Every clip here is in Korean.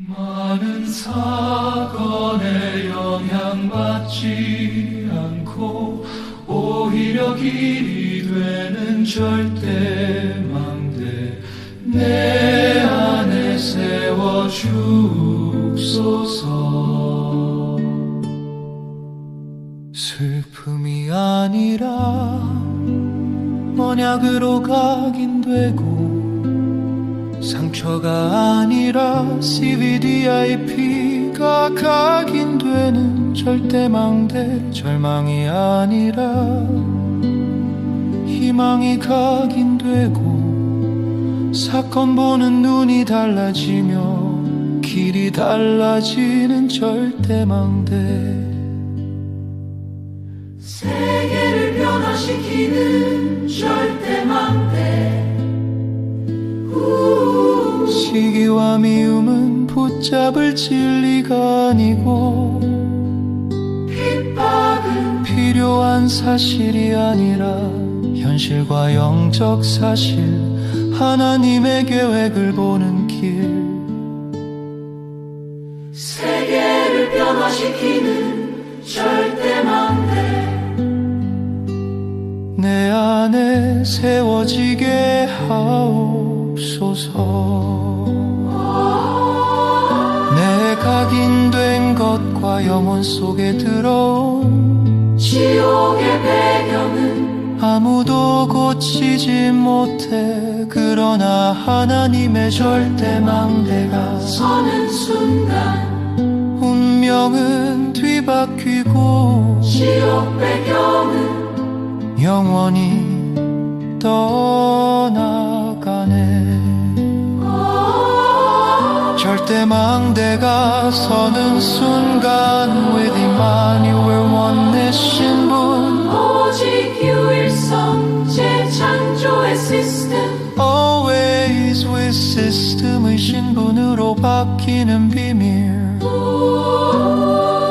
많은 사건에 영향받지 않고 오히려 길이 되는 절대망대 내 안에 세워주소서. 슬픔이 아니라 언약으로 각인 되고 상처가 아니라 CVDIP가 각인되는 절대망대 절망이 아니라 희망이 각인되고 사건 보는 눈이 달라지며 길이 달라지는 절대망대 세계를 변화시키는 절대망대 시기와 미움은 붙잡을 진리가 아니고 핍박은 필요한 사실이 아니라 현실과 영적 사실 하나님의 계획을 보는 길 세계를 변화시키는 절대망대 내 안에 세워지게 하옵소서. 내 각인된 것과 영혼 속에 들어온 지옥의 배경은 아무도 고치지 못해. 그러나 하나님의 절대망대가 서는 순간 운명은 뒤바뀌고 지옥 배경은 영원히 떠나가네. 절대망대가 서는 순간 With Emmanuel 원내 신분 오직 유일성 재창조의 시스템 Always with system의 신분으로 바뀌는 비밀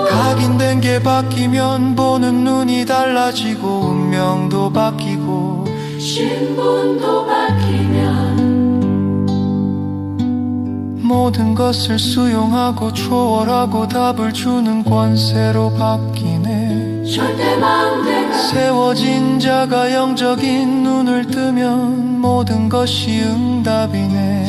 각인된 게 바뀌면 보는 눈이 달라지고 운명도 바뀌고 신분도 바뀌면 모든 것을 수용하고 초월하고 답을 주는 권세로 바뀌네. 절대망대가 세워진 자가 영적인 눈을 뜨면 모든 것이 응답이네.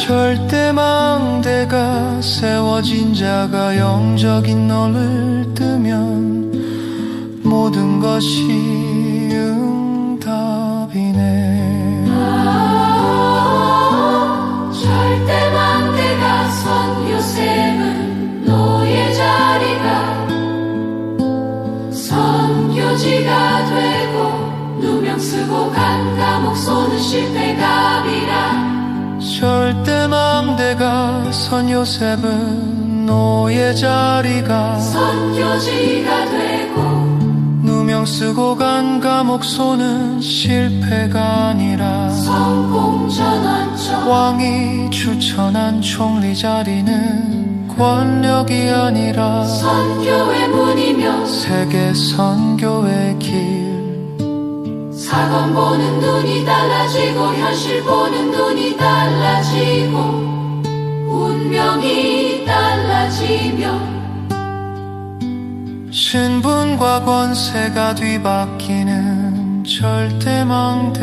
절대망대가 세워진 자가 영적인 눈을 뜨면 모든 것이 응답이네. 절대망대가 선 요셉은 노예 자리가 선교지가 되고 누명 쓰고 간 감옥 쏘는 실패갑이라 절대망대가 선 요셉은 노예 자리가 선교지가 되고 누명 쓰고 간 감옥 쏘는 실패가 아니라 성공 전환점 왕이 추천한 총리 자리는 권력이 아니라 선교의 문이며 세계 선교의 길 사건 보는 눈이 달라지고 현실 보는 눈이 달라지고 운명이 달라지며 신분과 권세가 뒤바뀌는 절대망대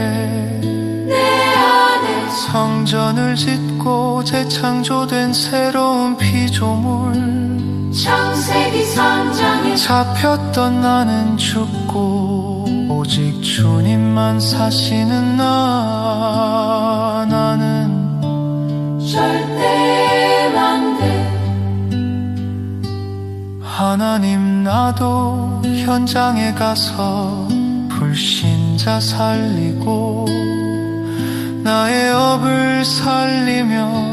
내 안에 성전을 짓고 재창조된 새로운 피조물 창세기 3장에 잡혔던 나는 죽고 오직 주님만 사시는 나는 절대망대 하나님 나도 현장에 가서 불신자 살리고 나의 업을 살리며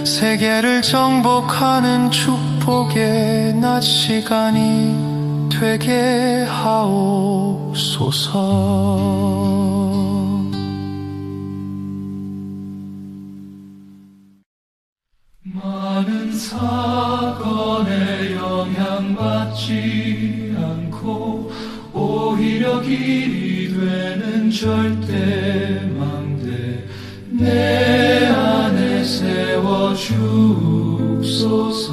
세계를 정복하는 축복의 낮 시간이 되게 하옵소서. 많은 사건에 영향받지 않고 오히려 길이 되는 절대망대 내 안에 세워주소서. 세워주옵소서.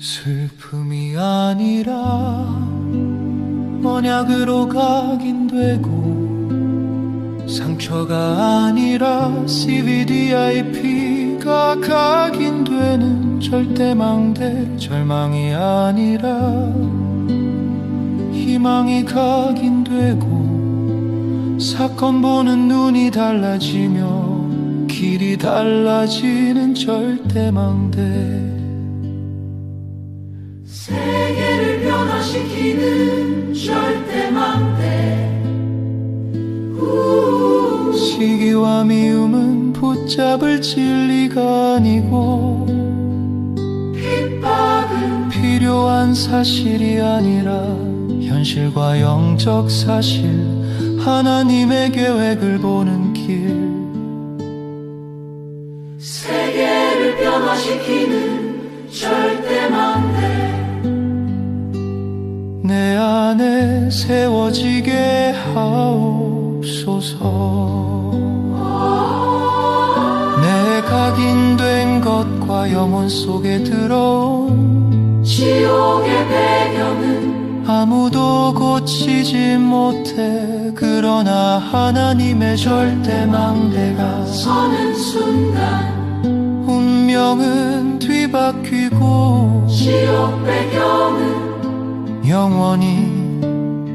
슬픔이 아니라 언약으로 각인되고, 상처가 아니라 CVDIP가 각인되는 절대망대, 절망이 아니라 희망이 각인되고, 사건 보는 눈이 달라지며 길이 달라지는 절대망대. 세계를 변화시키는 절대망대. 시기와 미움은 붙잡을 진리가 아니고, 핍박은 필요한 사실이 아니라 현실과 영적 사실, 하나님의 계획을 보는 길. 세계를 변화시키는 절대망대. 내 안에 세워지게 하옵소서. 내 각인된 것과 영혼 속에 들어온 지옥의 배경은 아무도 고치지 못해. 그러나 하나님의 절대망대가 서는 순간 운명은 뒤바뀌고, 지옥 배경은 영원히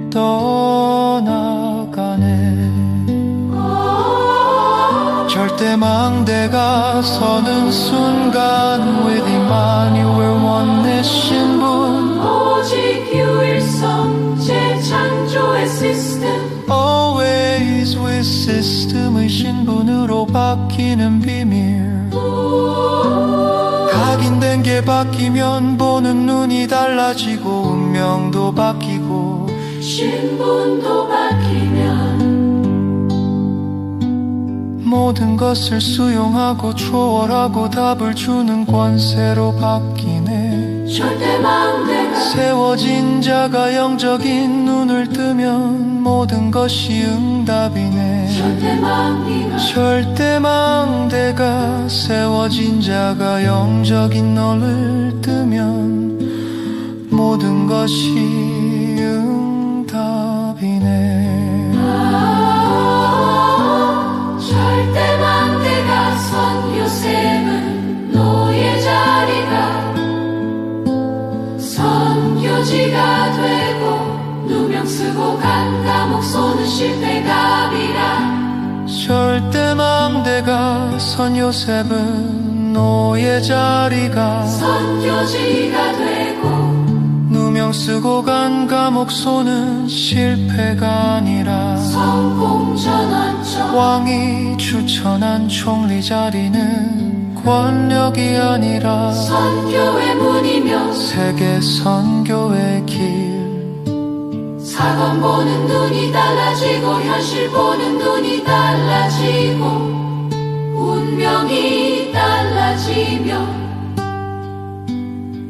떠나가네. 절대망대가 서는 순간 with Emmanuel 원내 신분, 오직 유일성 재창조의 시스템. always with system의 신분으로 바뀌는 비밀. 각인된 게 바뀌면 보는 눈이 달라지고, 운명도 바뀌고, 신분도 바뀌면 모든 것을 수용하고 초월하고 답을 주는 권세로 바뀌네. 절대망대가 세워진 자가 영적인 눈을 뜨면 모든 것이 응답이네. 절대망대가 세워진 자가 영적인 눈을 뜨면 모든 것이 응답이네. 절대망대가 선 요셉은 노예 자리가 선교지가 되고, 누명 쓰고 간 감옥 쏘는 실패갑이라. 절대망대가 선 요셉은 노예 자리가 선교지가 되고, 누명 쓰고 간 감옥 쏘는 실패가 아니라 성공 전환점. 왕이 추천한 총리 자리는 권력이 아니라 선교의 문이며 세계 선교의 길. 사건 보는 눈이 달라지고, 현실 보는 눈이 달라지고, 운명이 달라지며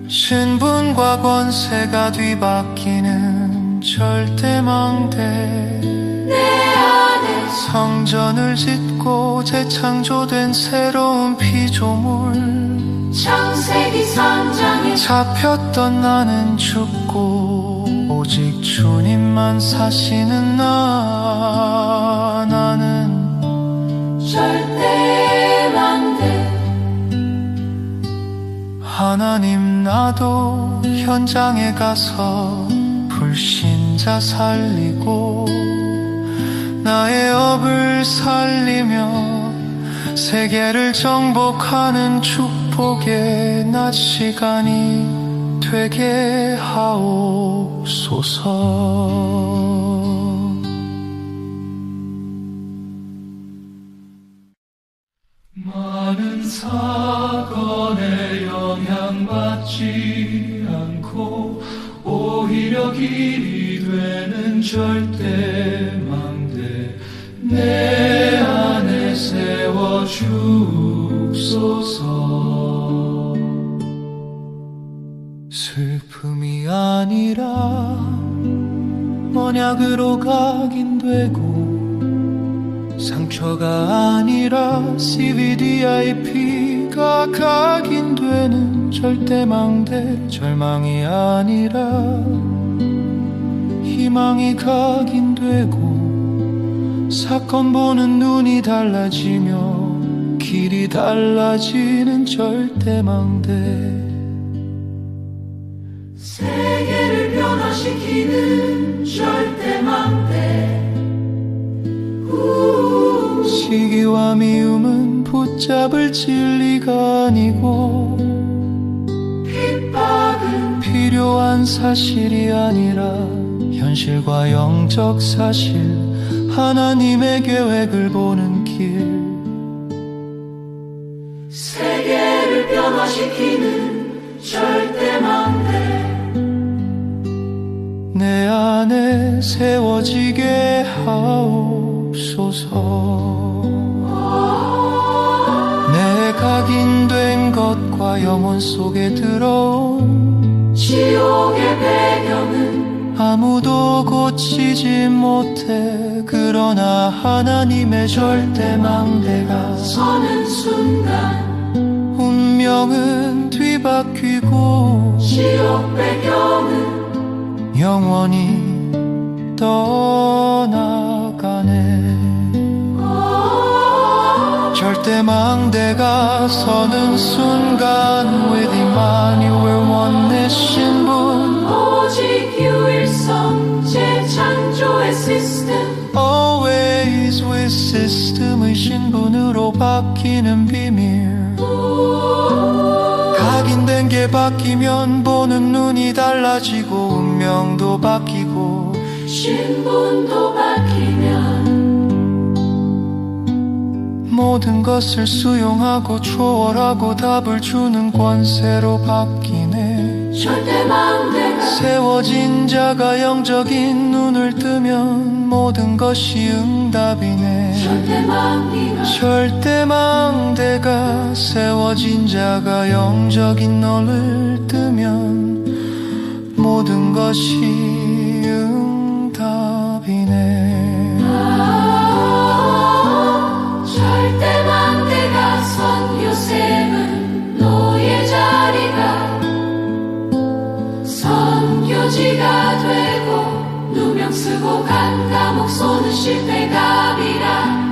신분과 권세가 뒤바뀌는 절대망대. 내 안에 성전을 짓고 재창조된 새로운 피조물. 창세기 3장에 잡혔던 나는 죽고 오직 주님만 사시는 나는 절대망대. 하나님, 나도 현장에 가서 불신자 살리고 나의 업을 살리며 세계를 정복하는 축복의 낮 시간이 되게 하옵소서. 많은 사건에 영향받지 않고 오히려 길이 되는 절대망대 내 안에 세워주옵소서. 슬픔이 아니라 언약으로 각인되고 상처가 아니라 CVDIP가 각인되는 절대망대. 절망이 아니라 희망이 각인되고 사건 보는 눈이 달라지며 길이 달라지는 절대망대. 세계를 변화시키는 절대망대. 시기와 미움은 붙잡을 진리가 아니고 핍박은 필요한 사실이 아니라 현실과 영적 사실, 하나님의 계획을 보는 길. 세계를 변화시키는 절대망대. 내 안에 세워지게 하옵소서. 내 각인된 것과 영혼 속에 들어온 지옥의 배경은 아무도 고치지 못해. 그러나 하나님의 절대망대가 서는 순간 운명은 뒤바뀌고 지옥 배경은 영원히 떠나가네. 절대망대가 서는 순간 with Emmanuel 원내 신분, 오직 유일성 재창조의 시스템. always with system의 신분으로 바뀌는 비밀. 각인된 게 바뀌면 보는 눈이 달라지고 운명도 바뀌고 신분도 바뀌면 모든 것을 수용하고 초월하고 답을 주는 권세로 바뀌네. 절대망대가 세워진 자가 영적인 눈을 뜨면 모든 것이 응답이네. 절대망대가 세워진 자가 영적인 눈을 뜨면 모든 것이 응답이네. 절대망대가 선 요셉은 노예 자리가 선교지가 되고 누명 쓰고 간 감옥 쏘는 실패갑이라.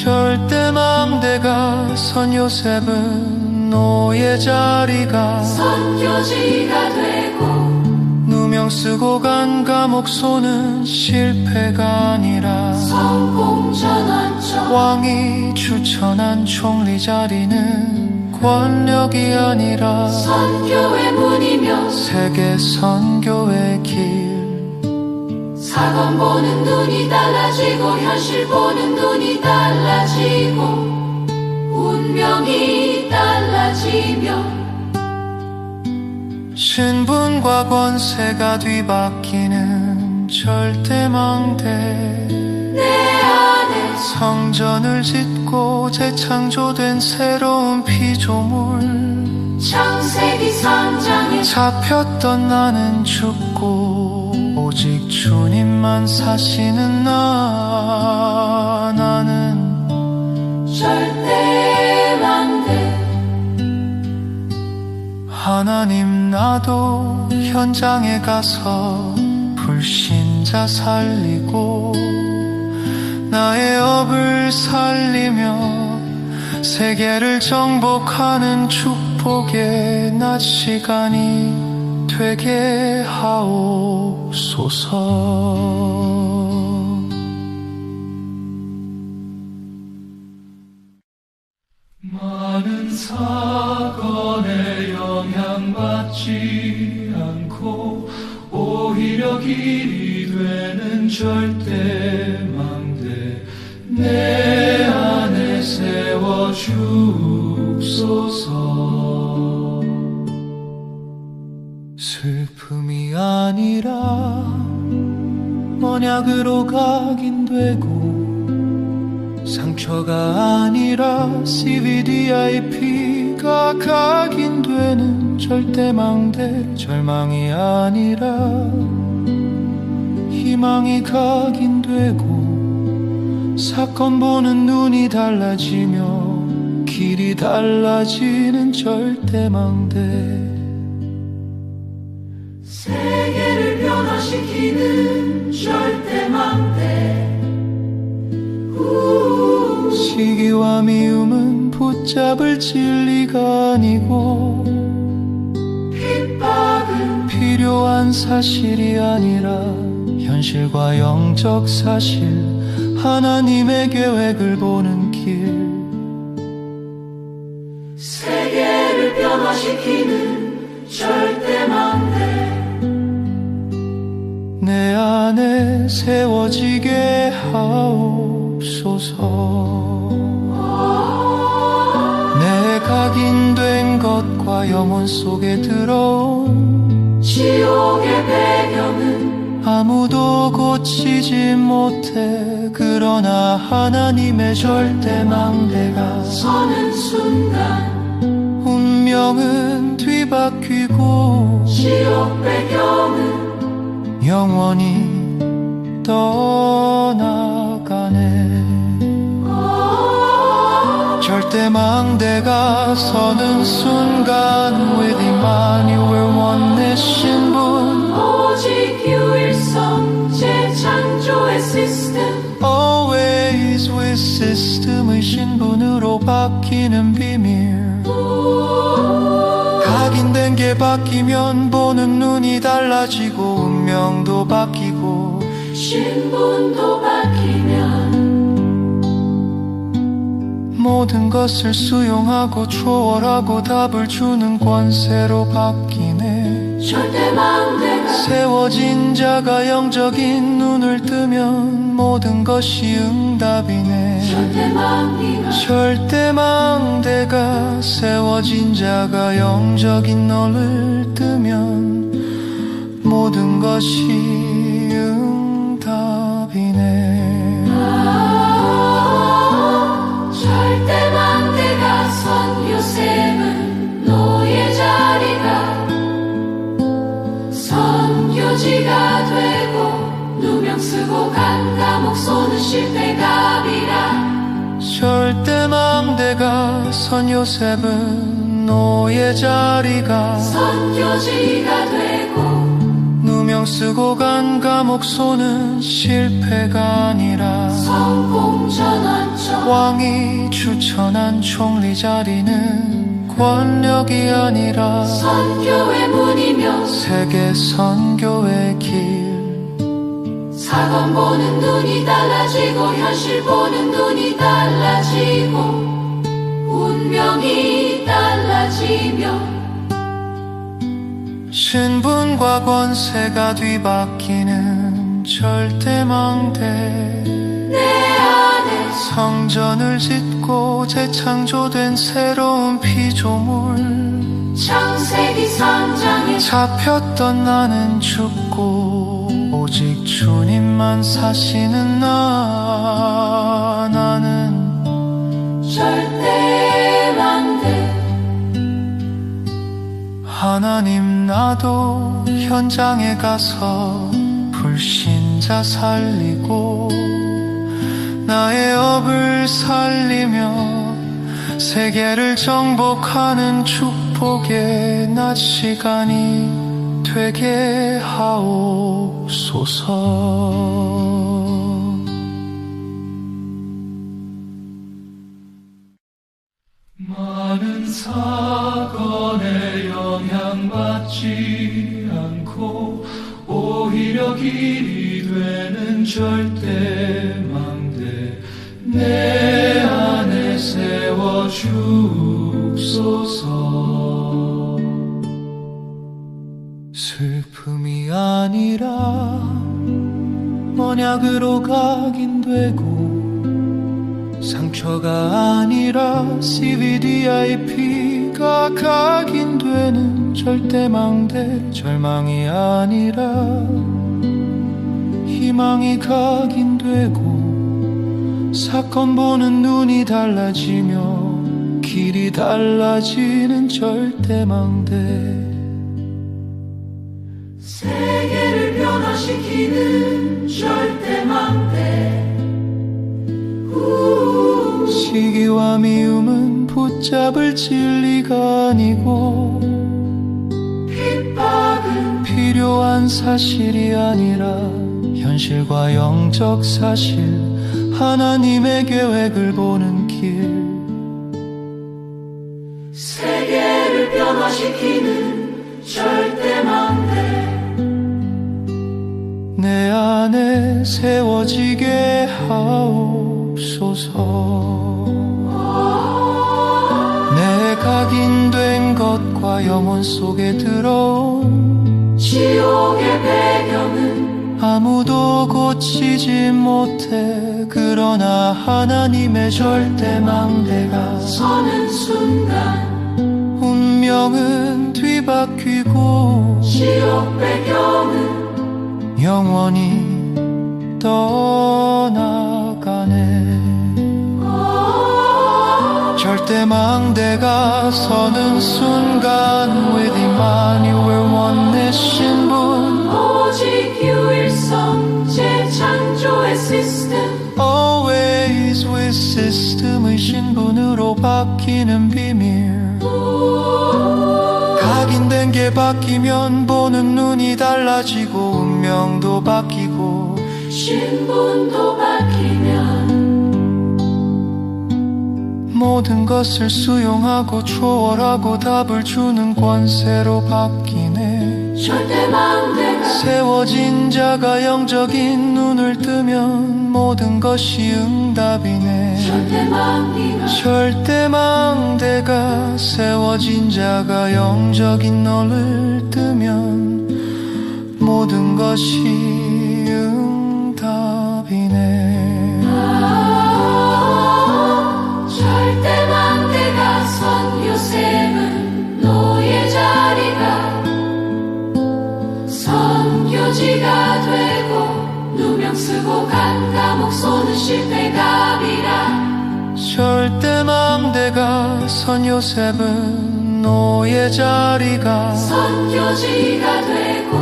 절대망대가 선 요셉은 노예 자리가 선교지가 되고 누명 쓰고 간 감옥 쏘는 실패가 아니라 성공 전환점. 왕이 추천한 총리 자리는 권력이 아니라 선교의 문이며 세계 선교의 길. 사건 보는 눈이 달라지고 현실 보는 눈이 달라지고 운명이 달라지며 신분과 권세가 뒤바뀌는 절대망대. 내 안에 성전을 짓고 재창조된 새로운 피조물. 창세기 3장에 잡혔던 나는 죽고 오직 주님만 사시는 나는 절대망대. 하나님, 나도 현장에 가서 불신자 살리고 나의 업을 살리며 세계를 정복하는 축복의 낮 시간이 되게 하옵소서. 많은 사건에 영향받지 않고 오히려 길이 되는 절대망대. 내 안에 세워주옵소서. 슬픔이 아니라 언약으로 각인되고 상처가 아니라 CVDIP가 각인되는 절대망대. 절망이 아니라 희망이 각인되고 사건 보는 눈이 달라지며 길이 달라지는 절대망대. 세계를 변화시키는 절대망대. 시기와 미움은 붙잡을 진리가 아니고 핍박은 필요한 사실이 아니라 현실과 영적 사실, 하나님의 계획을 보는 길. 세계를 변화시키는 절대망대. 내 안에 세워지게 하옵소서. 내 각인된 것과 영혼 속에 들어온 지옥의 배경은 아무도 고치지 못해. 그러나 하나님의 절대망대가 서는 순간 운명은 뒤바뀌고 지옥 배경은 영원히 떠나가네. 절대망대가 서는 순간 with Emmanuel 원내 신분, 오직 유일성 재창조의 시스템. always with system의 신분으로 바뀌는 비밀. 각인된 게 바뀌면 보는 눈이 달라지고 운명도 바뀌고 신분도 바뀌면 모든 것을 수용하고 초월하고 답을 주는 권세로 바뀌네. 절대망대가 세워진 자가 영적인 눈을 뜨면 모든 것이 응답이네. 절대망대가 세워진 자가 영적인 눈을 뜨면 모든 것이 응답이네. 절대망대가 선 요셉은 노예 자리가 선교지가 되고 누명 쓰고 간 감옥 쏘는 실패갑이라. 절대망대가 선 요셉은 노예 자리가 선교지가 되고 누명 쓰고 간 감옥 쏘는 실패가 아니라 성공 전환점. 왕이 추천한 총리 자리는 권력이 아니라 선교의 문이며 세계 선교의 길. 사건 보는 눈이 달라지고 현실 보는 눈이 달라지고 운명이 달라지며 신분과 권세가 뒤바뀌는 절대망대. 내 안에 성전을 짓고 재창조된 새로운 피조물. 창세기 3장에 잡혔던 나는 죽고 오직 주님만 사시는 나는 절대망대. 하나님, 나도 현장에 가서 불신자 살리고 나의 업을 살리며 세계를 정복하는 축복의 낮 시간이 되게 하옵소서. 많은 사건에 영향받지 않고 오히려 길이 되는 절대망대 내 안에 세워주소서. 슬픔이 아니라 언약으로 각인되고 상처가 아니라 CVDIP가 각인되는 절대망대. 절망이 아니라 희망이 각인되고 사건 보는 눈이 달라지며 길이 달라지는 절대망대. 세계를 변화시키는 절대망대. 시기와 미움은 붙잡을 진리가 아니고 핍박은 필요한 사실이 아니라 현실과 영적 사실, 하나님의 계획을 보는 길. 세계를 변화시키는 절대망대 내 안에 세워지게 하옵소서. 내 각인된 것과 영혼 속에 들어온 지옥의 배경은 아무도 고치지 못해. 그러나 하나님의 절대망대가 서는 순간 운명은 뒤바뀌고 지옥 배경은 영원히 떠나가네. 절대망대가 서는 순간 with Emmanuel 원내 신분, 오직 유일성 재창조의 시스템 always with system의 신분으로 바뀌는 비밀. 각인된 게 바뀌면 보는 눈이 달라지고 운명도 바뀌고 신분도 바뀌면 모든 것을 수용하고 초월하고 답을 주는 권세로 바뀌네. 절대망대가 세워진 자가 영적인 눈을 뜨면 모든 것이 응답이네. 절대망대가 세워진 자가 영적인 눈을 뜨면 모든 것이 응답이네. 절대망대가 선 요셉은 노예 자리가 선교지가 되고 누명 쓰고 간 감옥 쏘는 실패갑이라. 절대망대가 선 요셉은 노예 자리가 선교지가 되고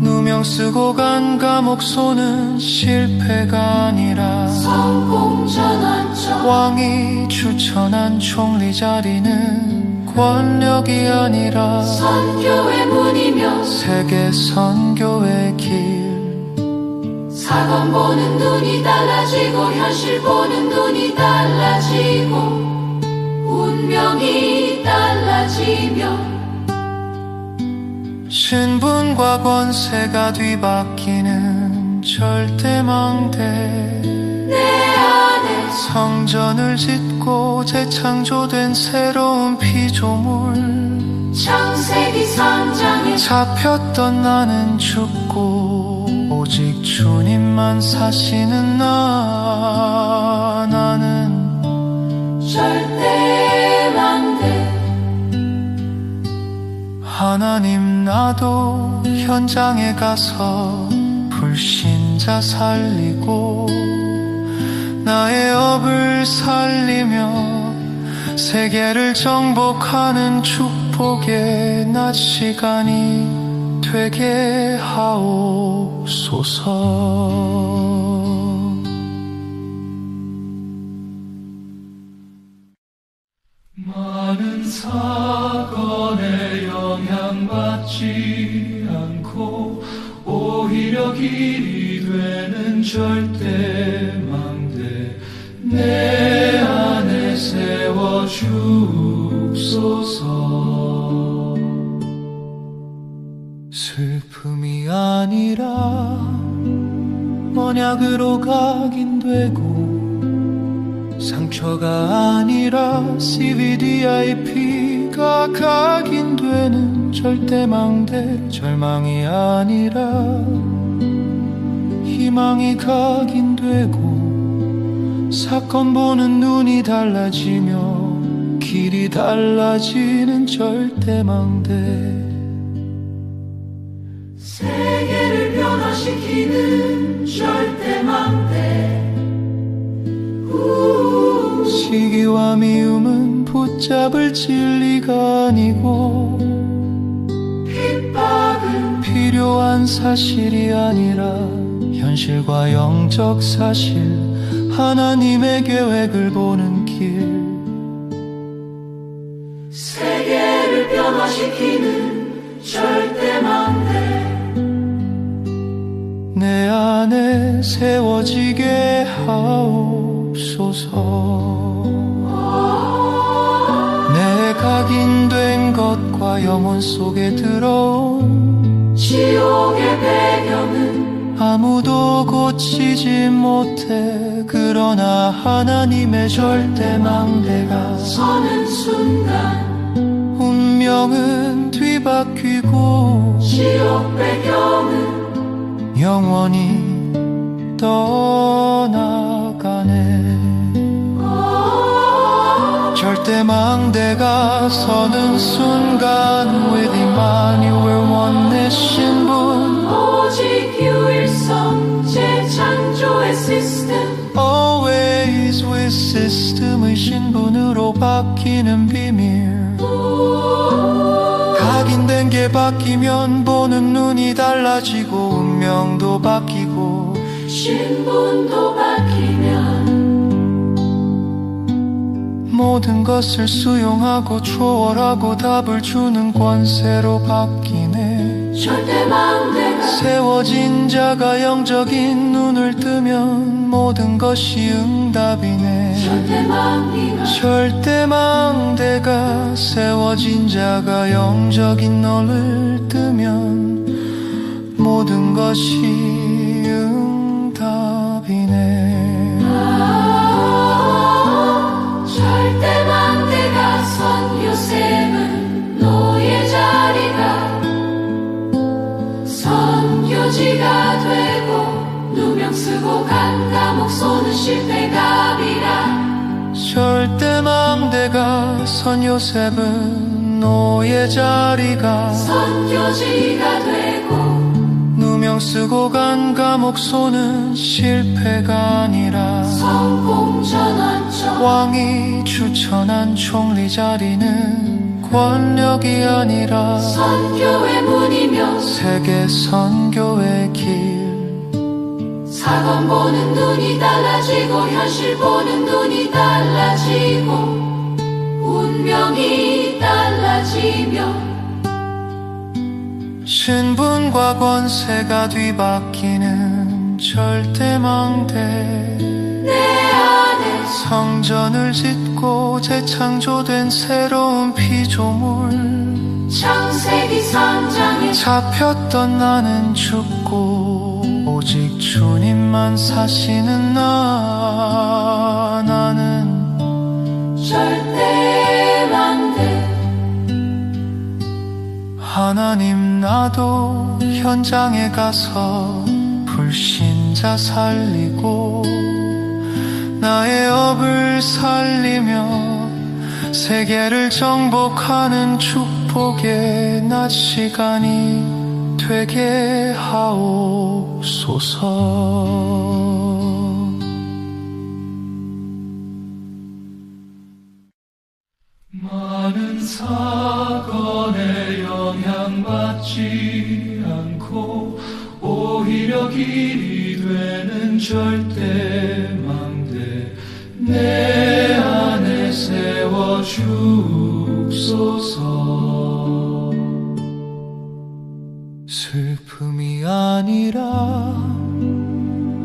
누명 쓰고 간 감옥 쏘는 실패가 아니라 성공 전환점 왕이 추천한 총리 자리는 권력이 아니라 선교의 문이며 세계 선교의 길. 사건 보는 눈이 달라지고 현실 보는 눈이 달라지고 운명이 달라지며 신분과 권세가 뒤바뀌는 절대망대. 내 안에 성전을 짓고 재창조된 새로운 피조물. 창세기 3장에 잡혔던 나는 죽고 오직 주님만 사시는 나는 절대망대 하나님, 나도 현장에 가서 불신자 살리고 나의 업을 살리며 세계를 정복하는 축복의 낮 시간이 되게 하옵소서. 많은 사건에 영향받지 않고 오히려 길이 되는 절대망대 내 안에 세워주소서. 슬픔이 아니라 언약으로 각인되고 상처가 아니라 CVDIP가 각인되는 절대망대. 절망이 아니라 희망이 각인되고 사건 보는 눈이 달라지며 길이 달라지는 절대망대. 세계를 변화시키는 절대망대 시기와 미움은 붙잡을 진리가 아니고 핍박은 필요한 사실이 아니라 현실과 영적 사실, 하나님의 계획을 보는 길. 세계를 변화시키는 절대망대 내 안에 세워지게 하옵소서. 내 각인된 것과 영혼 속에 들어온 지옥의 배경은 아무도 고치지 못해. 그러나 하나님의 절대망대가 서는 순간 운명은 뒤바뀌고 지옥 배경은 영원히 떠나가네. 절대망대가 서는 순간 with Emmanuel 원내 신분 오직 유일성 재창조의 시스템 Always with system의 신분으로 바뀌는 비밀. 각인된 게 바뀌면 보는 눈이 달라지고 운명도 바뀌고 신분도 바뀌면 모든 것을 수용하고 초월하고 답을 주는 권세로 바뀌네. 절대망대가 세워진 자가 영적인 눈을 뜨면 모든 것이 응답이네. 절대망대가 세워진 자가 영적인 눈을 뜨면 모든 것이 응답이네. 절대망대가 선 요셉은 노예 자리가 선교지가 되고 누명 쓰고 간 감옥 쏘는 실패갑이라. 절대망대가 선 요셉은 노예 자리가 선교지가 되고 누명 쓰고 간 감옥 쏘는 실패가 아니라 성공 전환점 왕이 추천한 총리 자리는 권력이 아니라 선교의 문이며 세계 선교의 길. 사건 보는 눈이 달라지고 현실 보는 눈이 달라지고 운명이 달라지며 신분과 권세가 뒤바뀌는 절대망대. 내 안에 성전을 짓고 재창조된 새로운 피조물. 창세기 3장에 잡혔던 나는 죽고 오직 주님만 사시는 나는 절대망대 하나님 나도 현장에 가서 불신자 살리고 나의 업을 살리며 세계를 정복하는 축복의 낮 시간이 되게 하옵소서. 많은 사건에 영향받지 않고 오히려 길이 되는 절대망대 내 안에 세워주소서. 슬픔이 아니라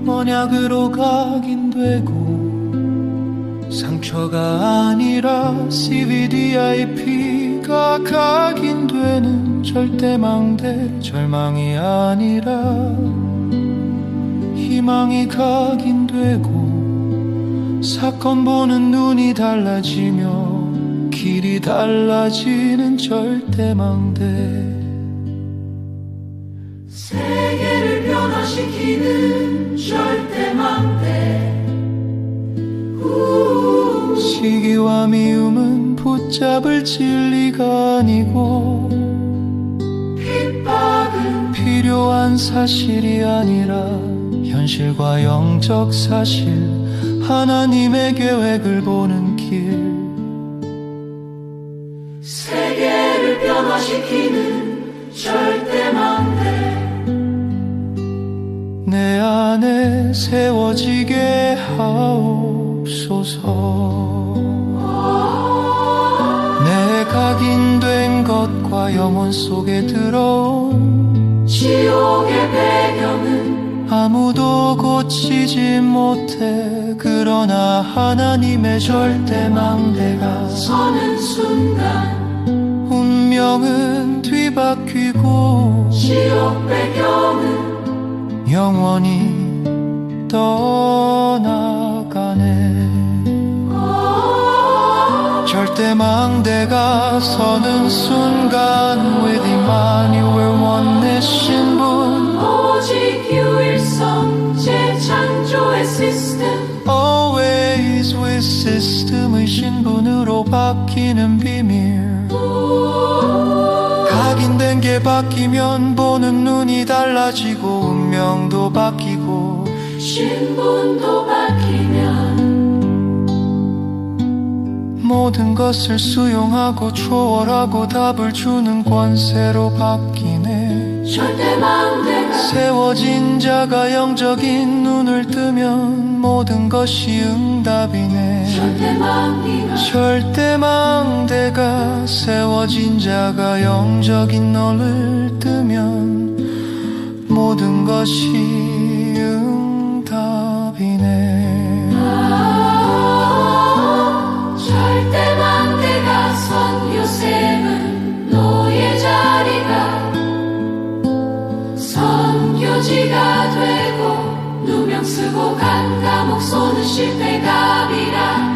언약으로 각인되고 상처가 아니라 CVDIP가 각인되는 절대망대. 절망이 아니라 희망이 각인되고 사건 보는 눈이 달라지며 길이 달라지는 절대망대. 세계를 변화시키는 절대망대 시기와 미움은 붙잡을 진리가 아니고 핍박은 필요한 사실이 아니라 현실과 영적 사실. 하나님의 계획을 보는 길. 세계를 변화시키는 절대망대 내 안에 세워지게 하옵소서. 내 각인된 것과 영혼 속에 들어온 지옥의 배경은 아무도 고치지 못해. 그러나 하나님의 절대망대가 서는 순간 운명은 뒤바뀌고 지옥 배경은 영원히 떠나가네. 절대망대가 서는 순간 with Emmanuel 원내신 분, 오직 유일성 재창조의 시스템 always with system의 신분으로 바뀌는 비밀. 각인된 게 바뀌면 보는 눈이 달라지고 운명도 바뀌고 신분도 바뀌면 모든 것을 수용하고 초월하고 답을 주는 권세로 바뀌네. 절대망대가 세워진 자가 영적인 눈을 뜨면 모든 것이 응답이네. 절대망대가 세워진 자가 영적인 눈을 뜨면 모든 것이 응답이네. 절대망대가 선 요셉은 노예 자리가 선교지가 되고 누명 쓰고 간 감옥 쏘는 실패갑이라.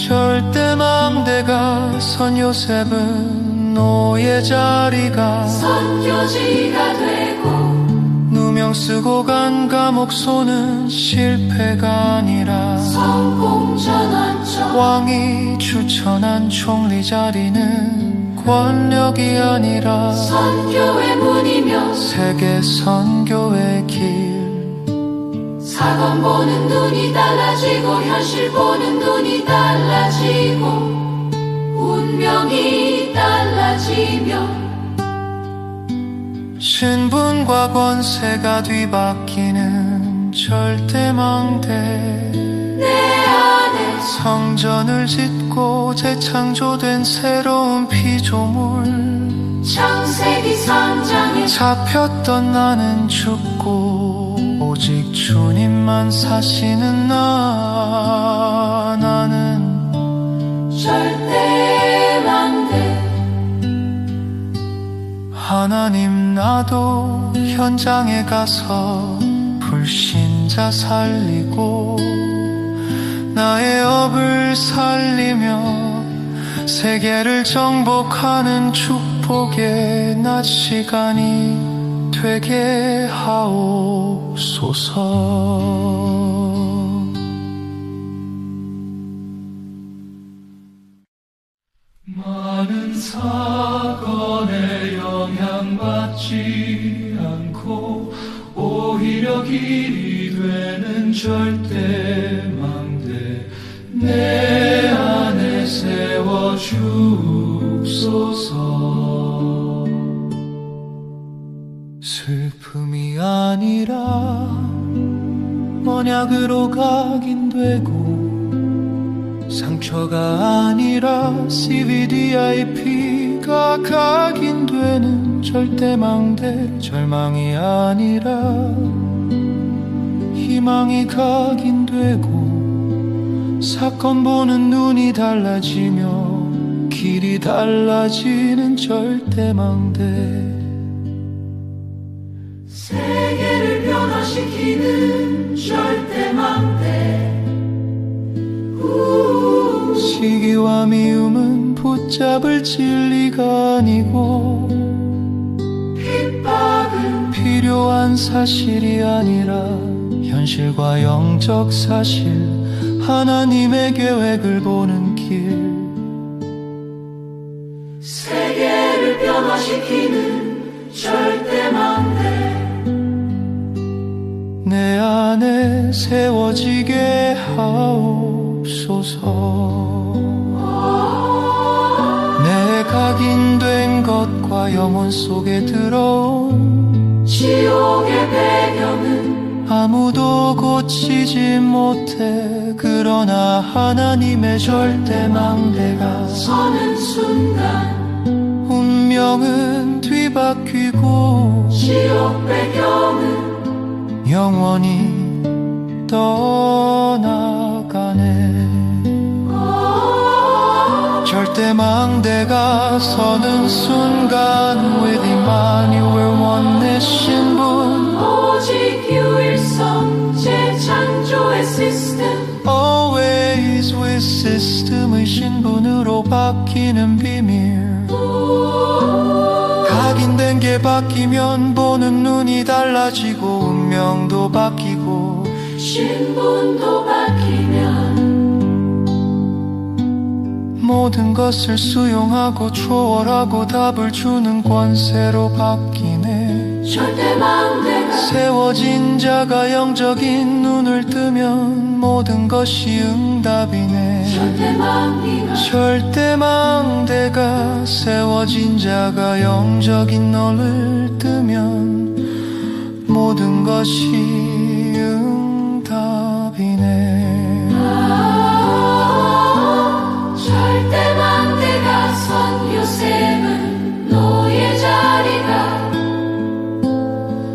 절대망대가 선 요셉은 노예 자리가 선교지가 되고 누명 쓰고 간 감옥 쏘는 실패가 아니라 성공 전환점. 왕이 추천한 총리 자리는 권력이 아니라 선교의 문이며 세계 선교의 길. 사건 보는 눈이 달라지고 현실 보는 눈이 달라지고 운명이 달라지며 신분과 권세가 뒤바뀌는 절대망대. 내 안에 성전을 짓고 재창조된 새로운 피조물. 창세기 3장에 잡혔던 나는 죽고 오직 주님만 사시는 나는 절대망대. 하나님, 나도 현장에 가서 불신자 살리고 나의 업을 살리며 세계를 정복하는 축복의 낮 시간이 되게 하옵소서. 많은 사건에 영향받지 않고 오히려 길이 되는 절대망대 내 안에 세워주소서. 슬픔이 아니라 언약으로 각인되고 상처가 아니라 CVDIP가 각인되는 절대망대. 절망이 아니라 희망이 각인되고 사건 보는 눈이 달라지며 길이 달라지는 절대망대. 세계를 변화시키는 절대망대. 시기와 미움은 붙잡을 진리가 아니고 핍박은 필요한 사실이 아니라 현실과 영적 사실, 하나님의 계획을 보는 길. 세계를 변화시키는 절대망대. 내 안에 세워지게 하옵소서. 내 각인된 것과 영혼 속에 들어온 지옥의 배경은 아무도 고치지 못해. 그러나 하나님의 절대 망대가 서는 순간 운명은 뒤바뀌고 지옥 배경은 영원히 떠나가네. 절대 망대가 서는 순간 with Emmanuel 원내 신분 오직 유일성 재창조의 시스템 Always with system의 신분으로 바뀌는 비밀. 각인된 게 바뀌면 보는 눈이 달라지고 운명도 바뀌고 신분도 바뀌면 모든 것을 수용하고 초월하고 답을 주는 권세로 바뀌네. 절대 망대가 세워진 자가 영적인 눈을 뜨면 모든 것이 응답이네. 절대 망대가 세워진 자가 영적인 눈을 뜨면 모든 것이 응답이네. 절대 망대가 선 요셉은 노예 자리가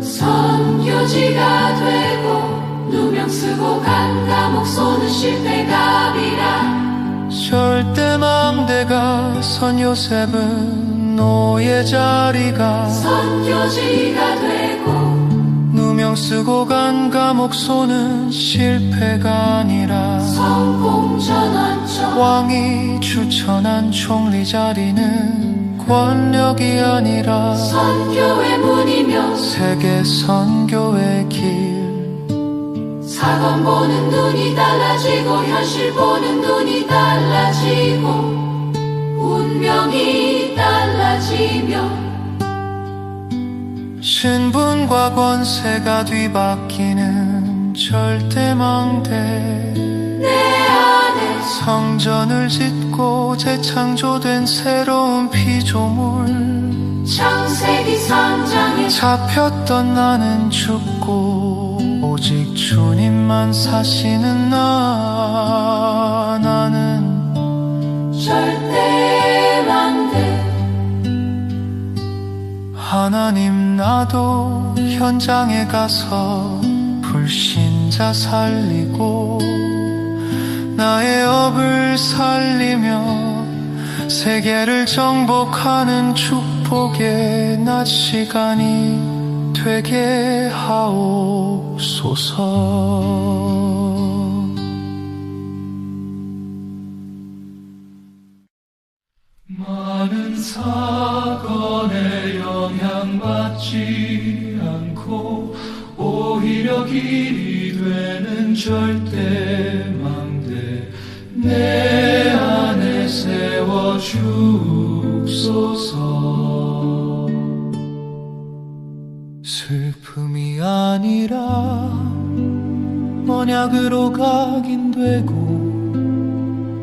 선교지가 되고 누명 쓰고 간 감옥 쏘는 실패갑이라. 절대 망대가 선 요셉은 노예 자리가 선교지가 되고 누명 쓰고 간 감옥 쏘는 실패가 아니라 성공 전환점 왕이 추천한 총리 자리는 권력이 아니라 선교의 문이며 세계 선교의 길. 사건 보는 눈이 달라지고 현실 보는 눈이 달라지고 운명이 달라지며 신분과 권세가 뒤바뀌는 절대 망대. 내 안에 성전을 짓고 재창조된 새로운 피조물. 창세기 3장에 잡혔던 나는 죽고 오직 주님만 사시는 나는 절대 망대. 하나님 나도 현장에 가서 불신자 살리고 나의 업을 살리며 세계를 정복하는 축복의 낮 시간이 되게 하옵소서. 많은 사건에 영향받지 않고 오히려 길이 되는 절대 망대 내 안에 세워주소서. 슬픔이 아니라 언약으로 각인되고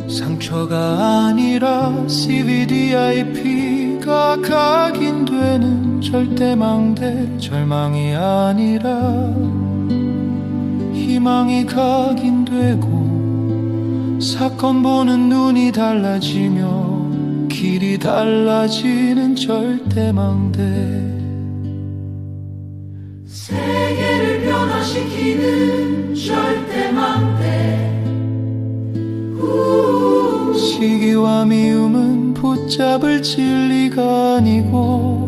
상처가 아니라 CVDIP가 각인되는 절대망대. 절망이 아니라 희망이 각인되고 사건 보는 눈이 달라지며 길이 달라지는 절대망대. 세계를 변화시키는 절대망대. 시기와 미움은 붙잡을 진리가 아니고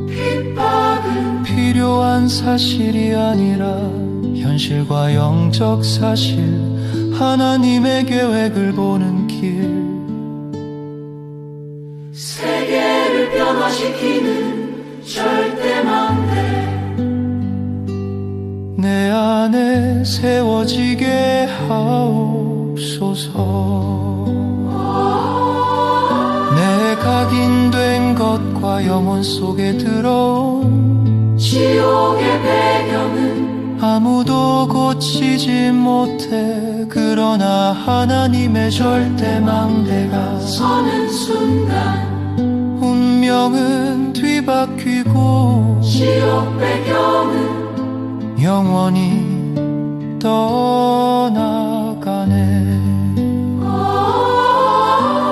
핍박은 필요한 사실이 아니라 현실과 영적 사실 하나님의 계획을 보는 길. 세계를 변화시키는 절대망대. 내 안에 세워지게 하옵소서. 내 각인된 것과 영혼 속에 들어온 지옥의 배경은 아무도 고치지 못해. 그러나 하나님의 절대망대가 서는 순간 운명은 뒤바뀌고 지옥 배경은 영원히 떠나가네.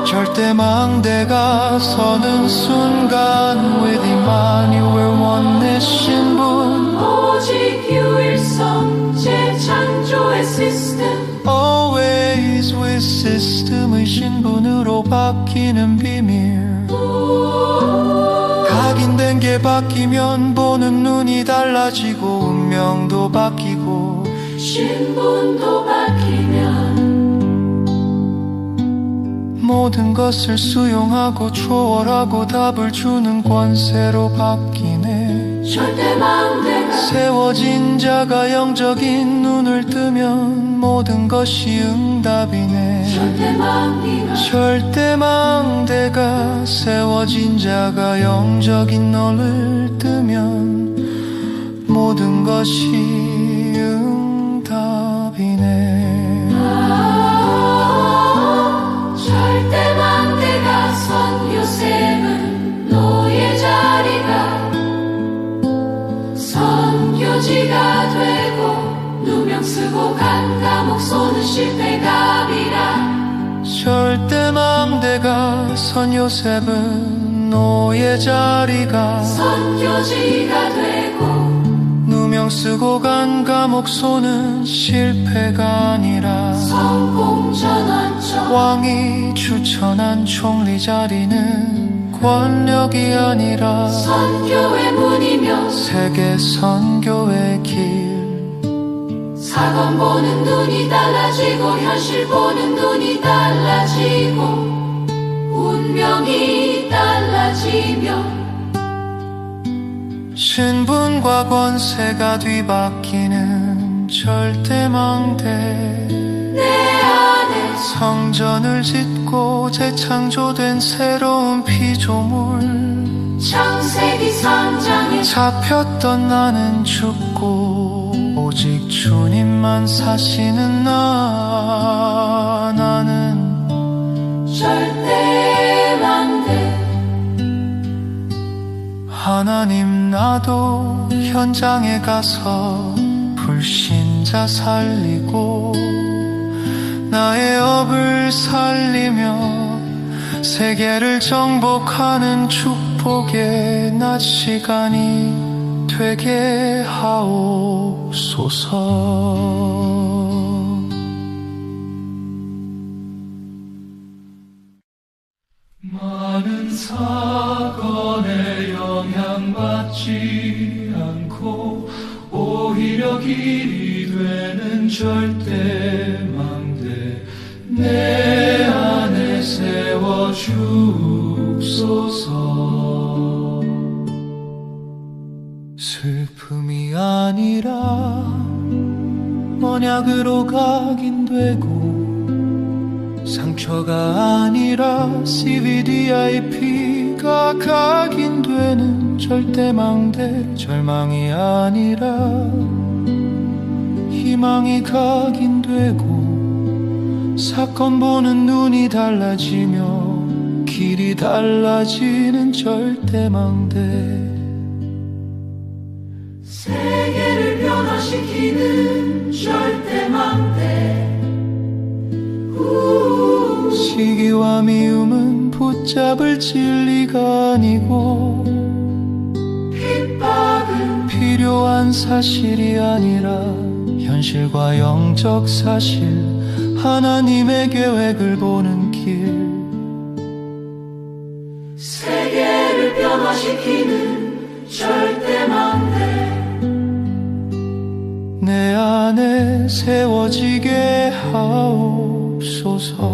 절대망대가 서는 순간 with Emmanuel 원내 신분 오직 유일성 재창조의 시스템 Always with system의 신분으로 바뀌는 비밀. 각인된 게 바뀌면 보는 눈이 달라지고 운명도 바뀌고 신분도 바뀌면 모든 것을 수용하고 초월하고 답을 주는 권세로 바뀌네. 절대망대가 세워진 자가 영적인 눈을 뜨면 모든 것이 응답이네. 절대망대가 세워진 자가 영적인 눈을 뜨면 모든 것이 응답이네. 절대망대가 선 요셉은 너의 자리가 선교지가 되고 누명 쓰고 간 감옥 쏘는 실패갑이라. 절대망대가 선 요셉은 너의 자리가 선교지가 되고 누명 쓰고 간 감옥 쏘는 실패가 아니라 성공 전환점. 왕이 추천한 총리 자리는 권력이 아니라 선교의 문이며 세계 선교의 길. 사건 보는 눈이 달라지고 현실 보는 눈이 달라지고 운명이 달라지며 신분과 권세가 뒤바뀌는 절대망대. 내 안에 성전을 짓고 재창조된 새로운 피조물. 창세기 3장에 잡혔던 나는 죽고 오직 주님만 사시는 나는 절대망대. 하나님 나도 현장에 가서 불신자 살리고 나의 업을 살리며 세계를 정복하는 축복의 낮 시간이 되게 하옵소서. 많은 사건에 영향받지 않고 오히려 길이 되는 절대망대 내 안에 세워주소서. 슬픔이 아니라 언약으로 각인되고 상처가 아니라 CVDIP가 각인되는 절대망대. 절망이 아니라 희망이 각인되고 사건 보는 눈이 달라지며 길이 달라지는 절대망대. 세계를 변화시키는 절대망대. 시기와 미움은 붙잡을 진리가 아니고 핍박은 필요한 사실이 아니라 현실과 영적 사실. 하나님의 계획을 보는 길. 세계를 변화시키는 절대망대. 내 안에 세워지게 하옵소서.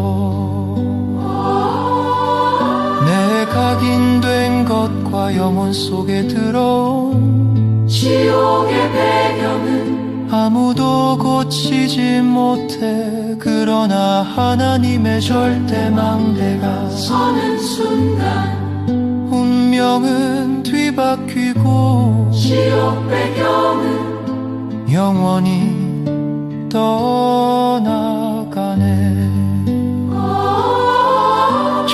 내 각인된 것과 영혼 속에 들어온 지옥의 배경은 아무도 고치지 못해. 그러나 하나님의 절대망대가 서는 순간 운명은 뒤바뀌고 지옥 배경은 영원히 떠나가네.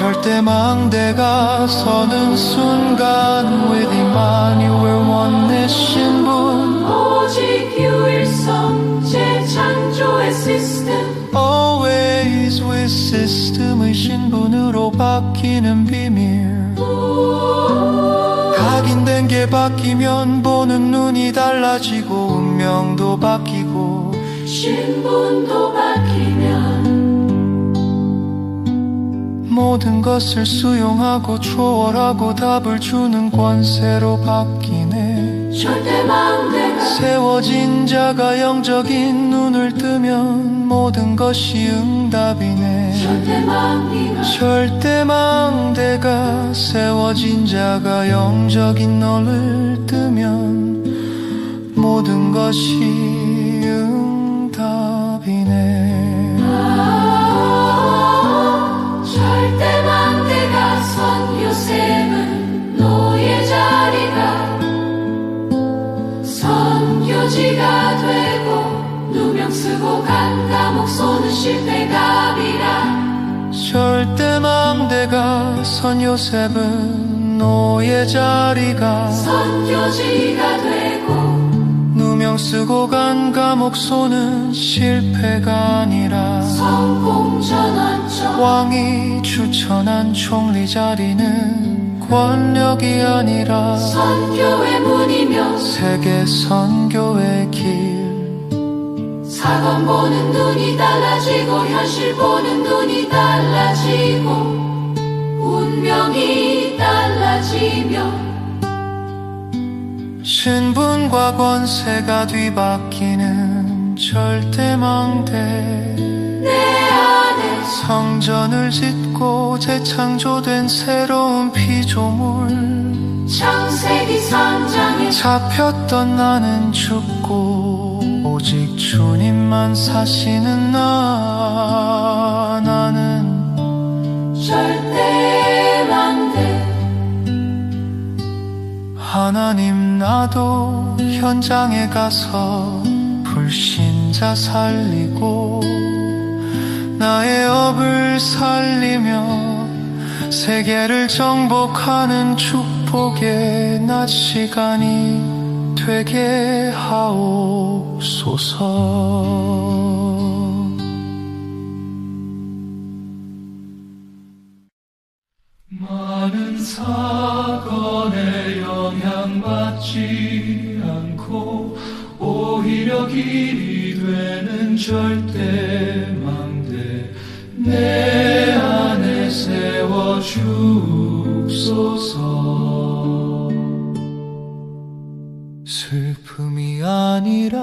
절대 망대가 서는 순간 with Emmanuel 원내 신분 오직 유일성 재창조의 시스템 Always with system의 신분으로 바뀌는 비밀 각인된 게 바뀌면 보는 눈이 달라지고 운명도 바뀌고 신분도 바뀌면 모든 것을 수용하고 초월하고 답을 주는 권세로 바뀌네 절대 망대가 세워진 자가 영적인 눈을 뜨면 모든 것이 응답이네 절대 망대가 세워진 자가 영적인 눈을 뜨면 모든 것이 응답이네 절대 망대가 선 요셉은 노예 자리가 선교지가 되고 누명 쓰고 간 감옥 쏘는 실패갑이라 절대 망대가 선 요셉은 노예 자리가 선교지가 되고 누명 쓰고 간 감옥 쏘는 실패가 아니라 성공 전환점 왕이 추천한 총리 자리는 권력이 아니라 선교의 문이며 세계 선교의 길 사건 보는 눈이 달라지고 현실 보는 눈이 달라지고 운명이 달라지며 신분과 권세가 뒤바뀌는 절대 망대 내 안에 성전을 짓고 재창조된 새로운 피조물 창세기 3장에 잡혔던 나는 죽고 오직 주님만 사시는 나는 절대 망대 하나님 나도 현장에 가서 불신자 살리고 나의 업을 살리며 세계를 정복하는 축복의 낮 시간이 되게 하옵소서 많은 사건에 영향받지 않고 오히려 길이 되는 절대망대 내 안에 세워주소서 슬픔이 아니라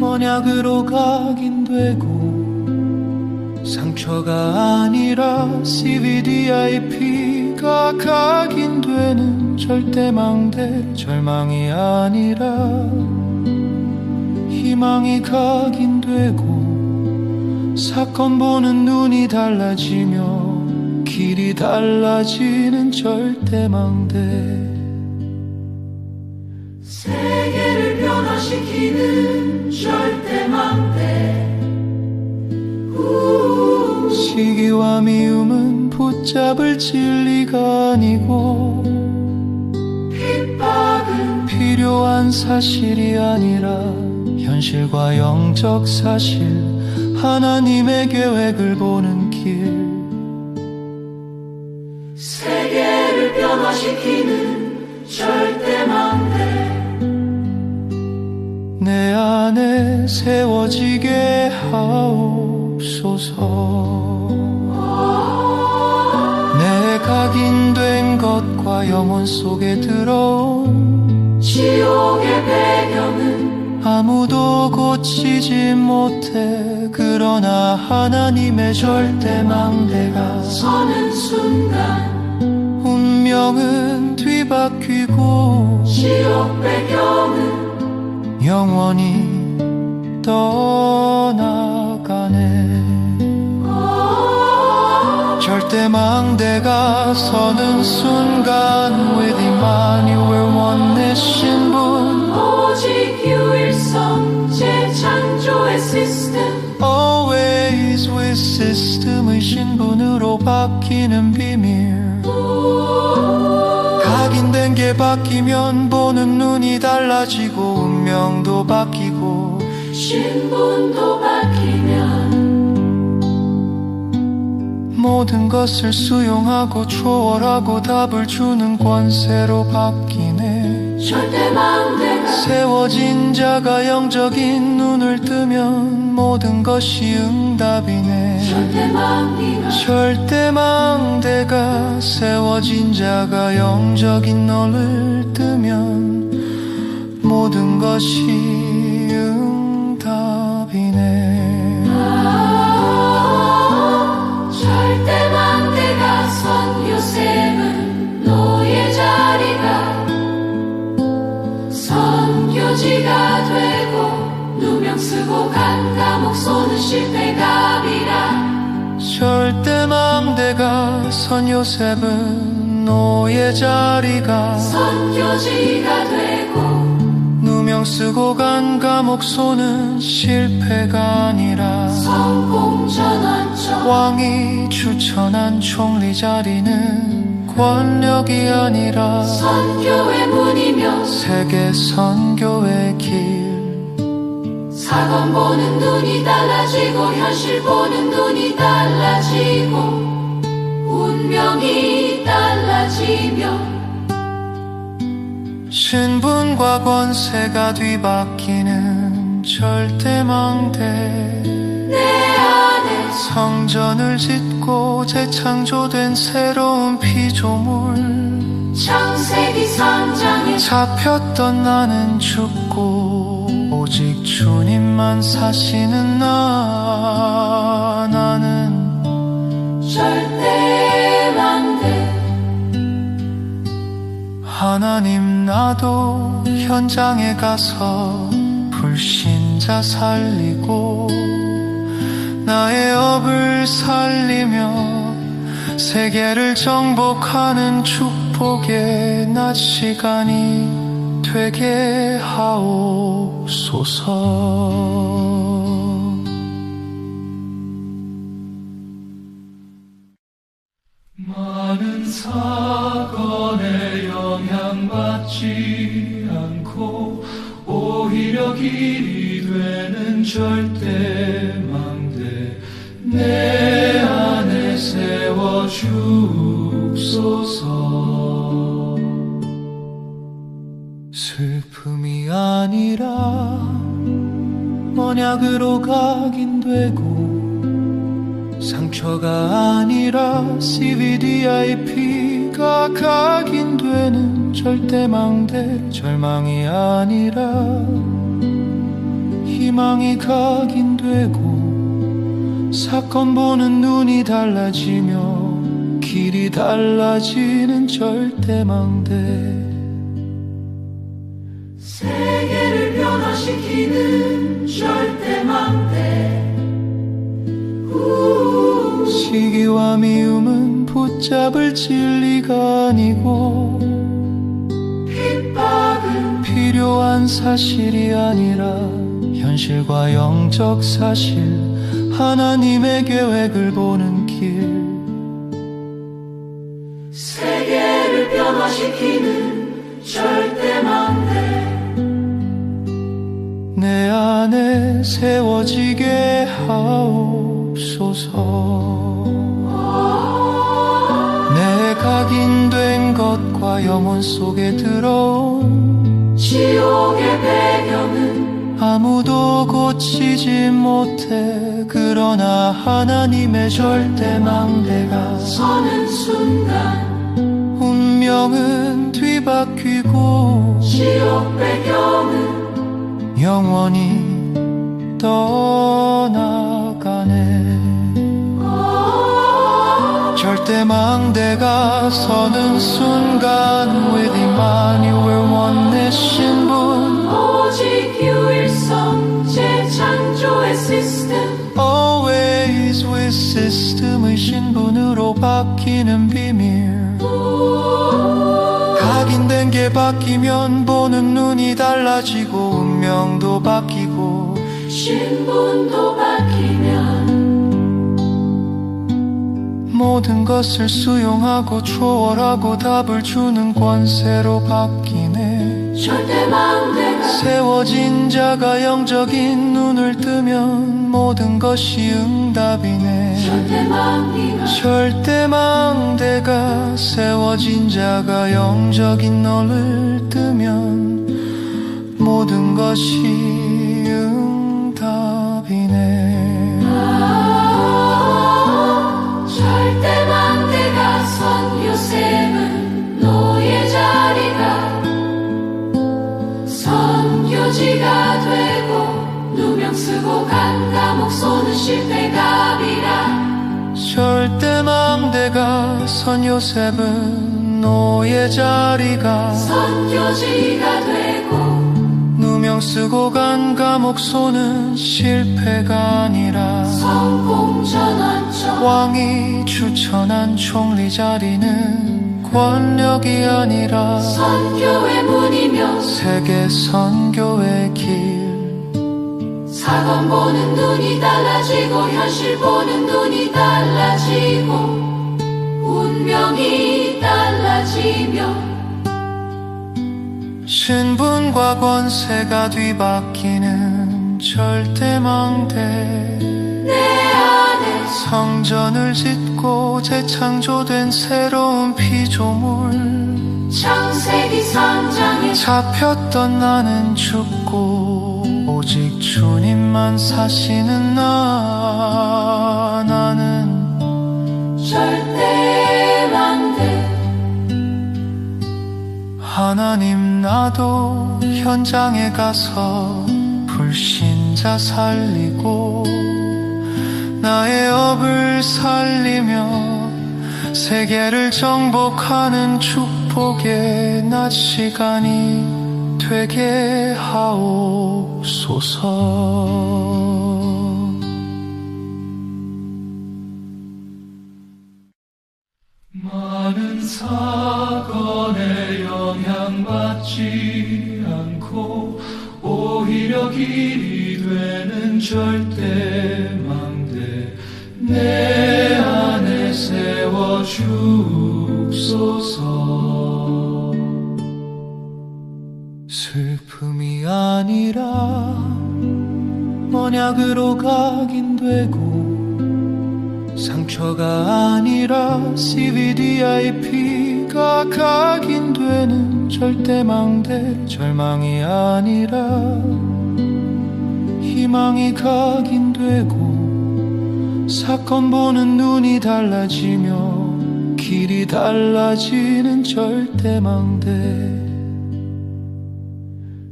언약으로 각인되고 상처가 아니라 CVDIP가 각인되는 절대망대 절망이 아니라 희망이 각인되고 사건 보는 눈이 달라지며 길이 달라지는 절대망대 세계를 변화시키는 절대망대 시기와 미움은 붙잡을 진리가 아니고 핍박은 필요한 사실이 아니라 현실과 영적 사실 하나님의 계획을 보는 길 세계를 변화시키는 절대망대 내 안에 세워지게 하옵소서 내 각인된 것과 영혼 속에 들어온 지옥의 배경은 아무도 고치지 못해 그러나 하나님의 절대망대가 서는 순간 운명은 뒤바뀌고 지옥 배경은 영원히 떠나가네 절대망대가 서는 순간 with Emmanuel 원내 신분 오직 유일성 재창조의 시스템 Always with with system의 신분으로 바뀌는 비밀. 각인된 게 바뀌면 보는 눈이 달라지고 운명도 바뀌고 신분도 바뀌면 모든 것을 수용하고 초월하고 답을 주는 권세로 바뀌네. 절대망대가 세워진 자가 영적인 눈을 뜨면 모든 것이 응답이네. 절대망대가 세워진 자가 영적인 눈을 뜨면 모든 것이 응답이네. 절대망대가 선 요셉은 너의 자리가 선교지가 되고 누명 쓰고 간 감옥 쏘는 실패갑이라. 절대망대가 선 요셉은 너의 자리가 선교지가 되고 누명 쓰고 간 감옥 쏘는 실패가 아니라 성공 전환점. 왕이 추천한 총리 자리는 권력이 아니라 선교의 문이며 세계 선교의 길. 사건 보는 눈이 달라지고 현실 보는 눈이 달라지고 운명이 달라지며 신분과 권세가 뒤바뀌는 절대망대. 내 안에 성전을 짓고 재창조된 새로운 피조물. 창세기 3장에 잡혔던 나는 죽고 오직 주님만 사시는 나는 절대망대. 하나님, 나도 현장에 가서 불신자 살리고 나의 업을 살리며 세계를 정복하는 축복의 낮 시간이 되게 하옵소서. 많은 사건에 영향받지 않고 오히려 길이 되는 절대망대 내 안에 세워주소서. 슬픔이 아니라 언약으로 각인되고 상처가 아니라 CVDIP가 각인되는 절대망대. 절망이 아니라 희망이 각인되고 사건 보는 눈이 달라지며 길이 달라지는 절대망대. 세계를 변화시키는 절대망대. 시기와 미움은 붙잡을 진리가 아니고 핍박은 필요한 사실이 아니라 현실과 영적 사실. 하나님의 계획을 보는 길. 세계를 변화시키는 절대망대. 내 안에 세워지게 하옵소서. 내 각인된 것과 영혼 속에 들어온 지옥의 배경은 아무도 고치지 못해. 그러나 하나님의 절대망대가 서는 순간 운명은 뒤바뀌고 지옥 배경은 영원히 떠나가네. 절대망대가 서는 순간 with Emmanuel oneness 신분. 오직 유일성 재창조의 시스템. Always with system의 신분으로 바뀌는 비밀. 각인된 게 바뀌면 보는 눈이 달라지고 운명도 바뀌고 신분도 바뀌면 모든 것을 수용하고 초월하고 답을 주는 권세로 바뀌네. 절대망대가 세워진 자가 영적인 눈을 뜨면 모든 것이 응답이네. 절대망대가 세워진 자가 영적인 눈을 뜨면 모든 것이 응답이네. 절대망대가 선 요셉은 노예 자리가 선교지가 되고 누명 쓰고 간 감옥 쏘는 실패갑이라. 절대망대가 선 요셉은 노예 자리가 선교지가 되고 누명 쓰고 간 감옥 쏘는 실패가 아니라 성공 전환점. 왕이 추천한 총리 자리는 권력이 아니라 선교의 문이며 세계 선교의 길. 사건 보는 눈이 달라지고 현실 보는 눈이 달라지고 운명이 달라지며 신분과 권세가 뒤바뀌는 절대망대. 내 안에 성전을 짓고 재창조된 새로운 피조물. 창세기 3장에 잡혔던 나는 죽고 오직 주님만 사시는 나는 절대망대. 하나님, 나도 현장에 가서 불신자 살리고 나의 업을 살리며 세계를 정복하는 축복의 낮 시간이 되게 하옵소서. 많은 사건에 영향받지 않고 오히려 길이 되는 절대망대 내 안에 세워주소서. 슬픔이 아니라 언약으로 각인되고 상처가 아니라 CVDIP가 각인되는 절대망대. 절망이 아니라 희망이 각인되고 사건 보는 눈이 달라지며 길이 달라지는 절대망대.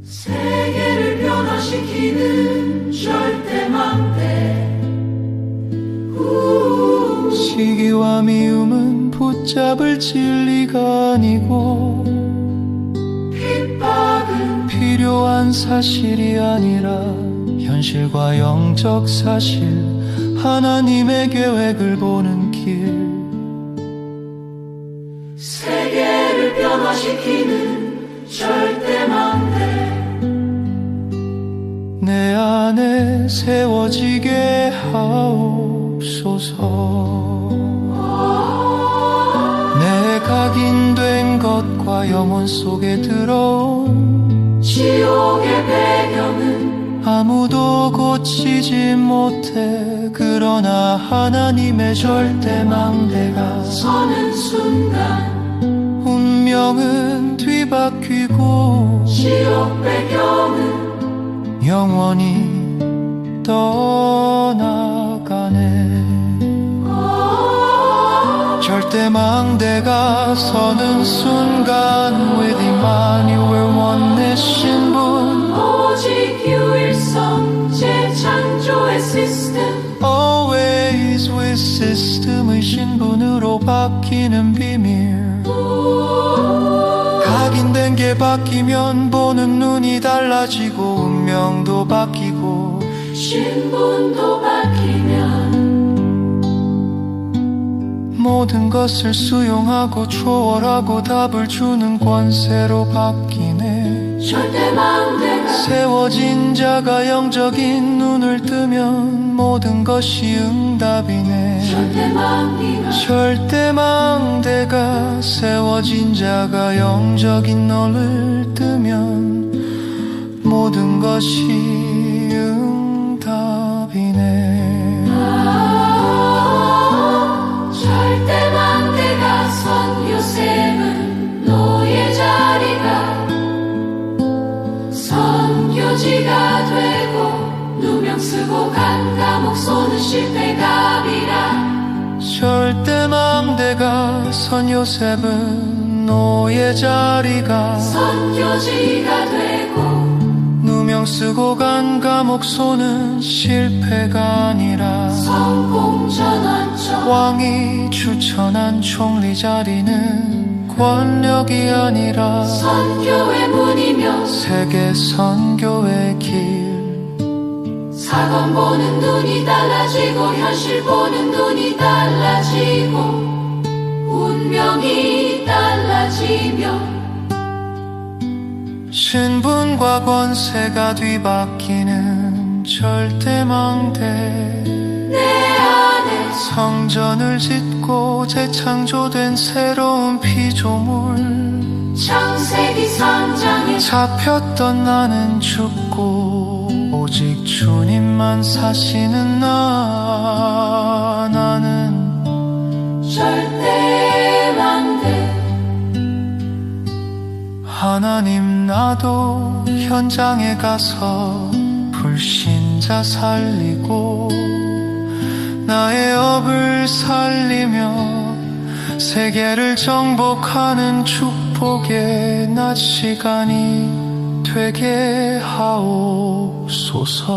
세계를 변화시키는 절대망대. 시기와 미움은 붙잡을 진리가 아니고 핍박은 필요한 사실이 아니라 현실과 영적 사실. 하나님의 계획을 보는 길. 세계를 변화시키는 절대망대. 내 안에 세워지게 하옵소서. 내 각인된 것과 영혼 속에 들어온 지옥의 배경은 아무도 고치지 못해. 그러나 하나님의 절대망대가 서는 순간 운명은 뒤바뀌고 지옥 배경은 영원히 떠나가네. 절대망대가 서는 순간 with Emmanuel 원내 신분. 오직 유일성 재창조의 시스템. Always with system의 신분으로 바뀌는 비밀. 각인된 게 바뀌면 보는 눈이 달라지고 운명도 바뀌고 신분도 바뀌면 모든 것을 수용하고 초월하고 답을 주는 권세로 바뀌네. 절대망대가 세워진 자가 영적인 눈을 뜨면 모든 것이 응답이네. 절대망대가 세워진 자가 영적인 눈을 뜨면 모든 것이 응답이네. 절대망대가 선 요셉은 너의 자리가 선교지가 되고 누명 쓰고 간 감옥 쏘는 실패갑이라. 절대망대가 선 요셉은 노예 자리가 선교지가 되고 누명 쓰고 간 감옥 쏘는 실패가 아니라 성공 전환점 왕이 추천한 총리 자리는 권력이 아니라 선교의 문이며 세계 선교의 길. 사건 보는 눈이 달라지고 현실 보는 눈이 달라지고 운명이 달라지며 신분과 권세가 뒤바뀌는 절대망대. 내 안에 성전을 짓고 재창조된 새로운 피조물. 창세기 3장에 잡혔던 나는 죽고 오직 주님만 사시는 나는 절대망대 하나님, 나도 현장에 가서 불신자 살리고 나의 업을 살리며 세계를 정복하는 축복의 낮 시간이 되게 하옵소서.